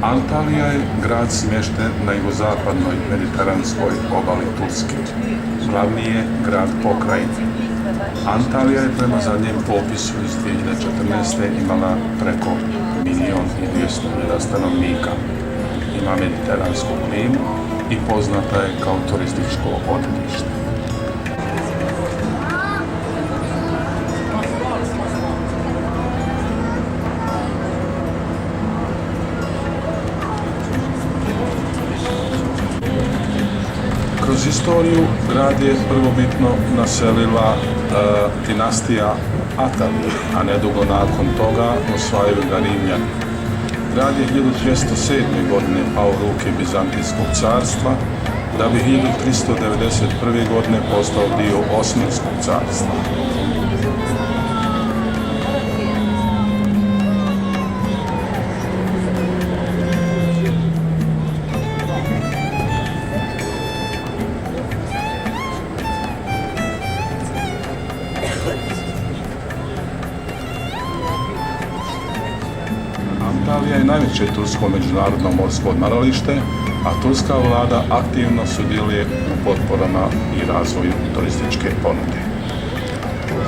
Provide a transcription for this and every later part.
Antalija je grad smješten na jugozapadnoj mediteranskoj obali Turske. Glavni je grad pokrajine. Antalija je prema zadnjem popisu iz 2014. imala preko 1.200.000 stanovnika. Ima mediteransku klimu i poznata je kao turističko odredište. Kroz istoriju grad je prvobitno naselila dinastija Atali, a nedugo nakon toga osvajaju ga Rimljani. Grad je 1207. godine pao u ruke Bizantijskog carstva, da bi 1391. godine postao dio Osmanskog carstva. Antalija je najveće tursko međunarodno morsko odmaralište, a turska vlada aktivno sudjeluje u potporama i razvoju turističke ponude.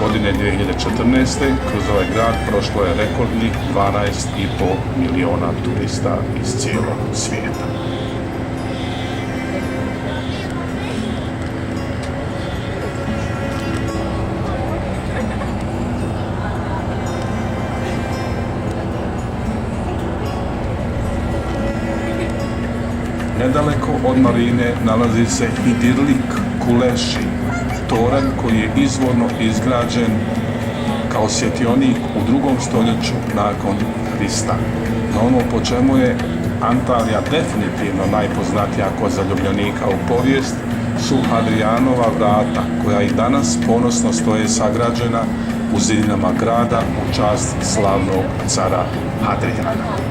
Godine 2014. kroz ovaj grad prošlo je rekordnih 12,5 miliona turista iz cijelog svijeta. Nedaleko od marine nalazi se Idirlik Kuleši, toranj koji je izvorno izgrađen kao svjetionik u 2. stoljeću nakon Krista. No ono po čemu je Antalija definitivno najpoznatija kod zaljubljenika u povijest su Hadrianova vrata, koja i danas ponosno stoje sagrađena u zidinama grada u čast slavnog cara Hadrijana.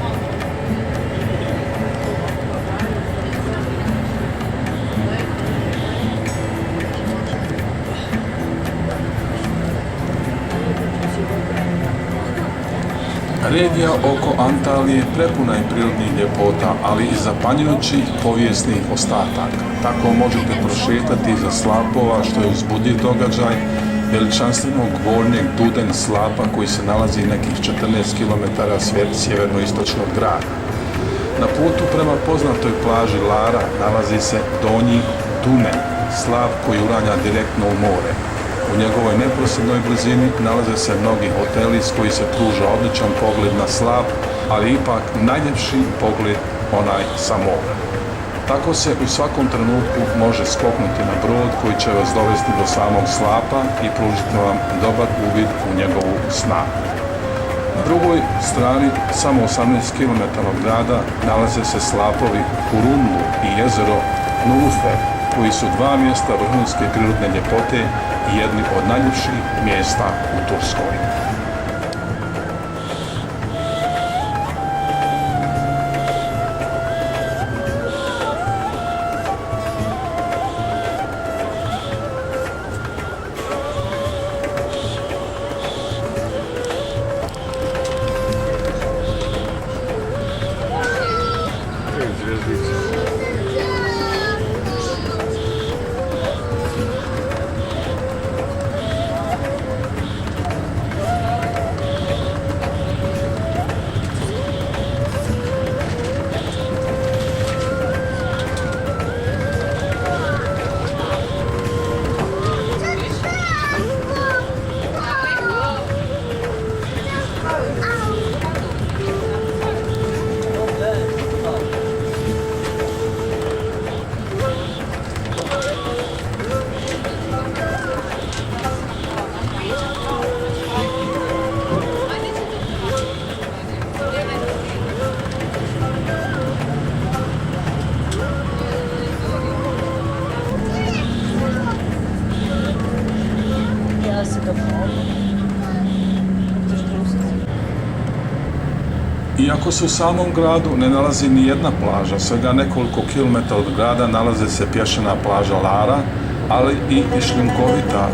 Regija oko Antalije prepuna je prirodnih ljepota, ali i zapanjujućih povijesnih ostataka. Tako možete prošetati iza slapova, što je uzbudljiv događaj, veličanstvenog gornjeg Duden slapa koji se nalazi nekih 14 km sjeverno-istočno od grada. Na putu prema poznatoj plaži Lara nalazi se Donji Dunen, slap koji uranja direktno u more. U njegovoj neposrednoj blizini nalaze se mnogi hoteli s koji se pruža odličan pogled na slap, ali ipak najljepši pogled onaj sa mora. Tako se u svakom trenutku može skoknuti na brod koji će vas dovesti do samog slapa i pružiti vam dobar uvid u njegovu snagu. Na drugoj strani, samo 18 km od grada, nalaze se slapovi Kurunlu i jezero Nulufer, koji su dva mjesta vrhunske prirodne ljepote i jedni od najljepših mjesta u Turskoj. Iako se u samom gradu ne nalazi ni jedna plaža, svega nekoliko kilometara od grada nalaze se pješčana plaža Lara, ali i šljunkovita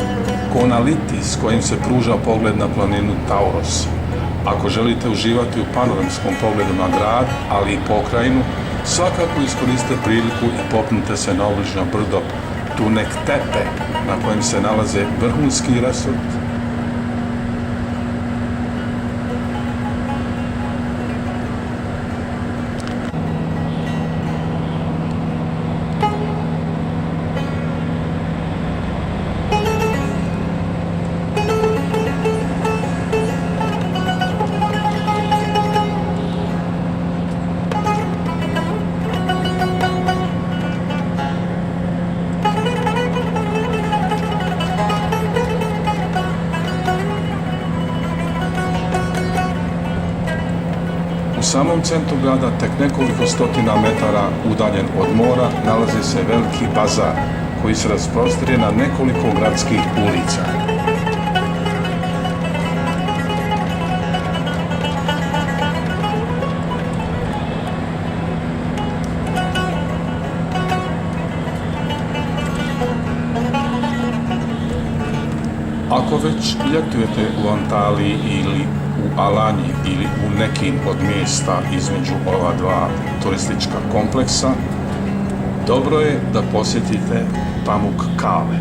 Konaliti s kojim se pruža pogled na planinu Tauros. Ako želite uživati u panoramskom pogledu na grad, ali i pokrajinu, svakako iskoriste priliku i popnite se na obližnjo brdo Tunek Tepe, na kojem se nalaze vrhunski resort. U samom centru grada, tek nekoliko stotina metara udaljen od mora, nalazi se veliki bazar koji se rasprostire na nekoliko gradskih ulica. Ako već ljetujete u Antaliji ili u Alanji ili u nekim od mjesta između ova dva turistička kompleksa, dobro je da posjetite Pamukkale.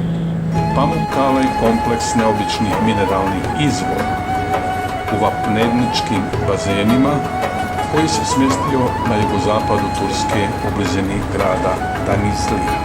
Pamukkale je kompleks neobičnih mineralnih izvora u vapneničkim bazenima koji se smjestio na jugozapadu Turske u blizini grada Denizli.